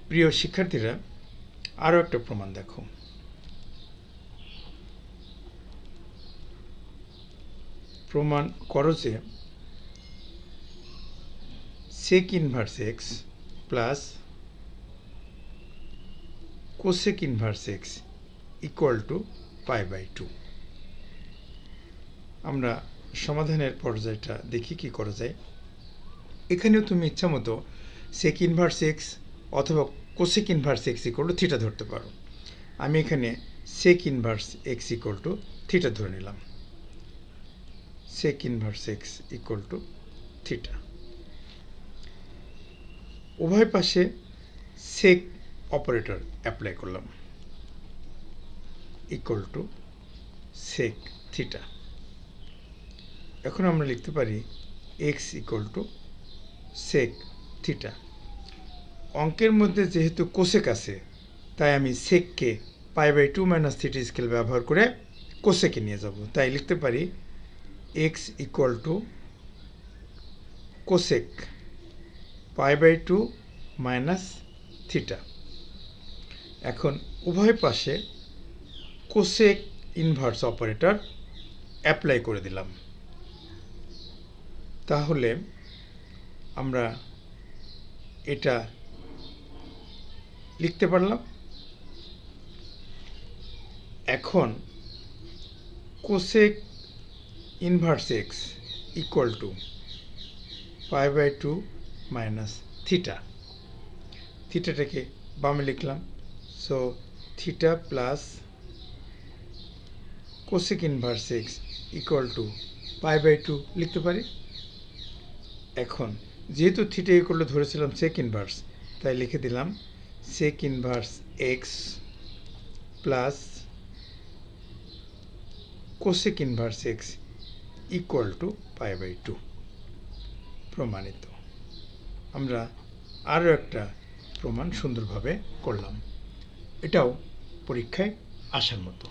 প্রিয় শিক্ষার্থীরা, আরও একটা প্রমাণ দেখো। প্রমাণ করো যে sec inverse x plus cosec inverse x equal to π/2। আমরা সমাধানের পর্যায়টা দেখি কি করা যায়। এখানেও তুমি ইচ্ছা মতো sec inverse x অথবা cosec inverse x equal two theta ধরতে পারো। আমি এখানে sec inverse x equal two theta ধরে নিলাম। sec inverse x equal two theta. উভয় পাশে sec অপারেটর অ্যাপ্লাই করলাম, ইকুয়াল টু sec থিটা। এখন আমরা লিখতে পারি x equal two sec theta. অঙ্কের মধ্যে যেহেতু কোসেক আছে, তাই আমি সেককে π/2 - থিটা স্কেল ব্যবহার করে কোসেকে নিয়ে যাব। তাই লিখতে পারি x equal to cosec π/2 - theta. এখন উভয় পাশে কোসেক ইনভার্স অপারেটর অ্যাপ্লাই করে দিলাম। তাহলে আমরা এটা লিখতে পারলাম। এখন cosec inverse x equal to π/2 - theta. থিটাটাকে বামে লিখলাম, so theta plus cosec inverse x equal to π/2 লিখতে পারি। এখন যেহেতু থিটা ইকুয়াল টু ধরেছিলাম সেক ইনভার্স, তাই লিখে দিলাম sec inverse x plus cosec inverse x equal to π/2। প্রমাণিত। আমরা আরও একটা প্রমাণ সুন্দরভাবে করলাম। এটাও পরীক্ষায় আসার মতো।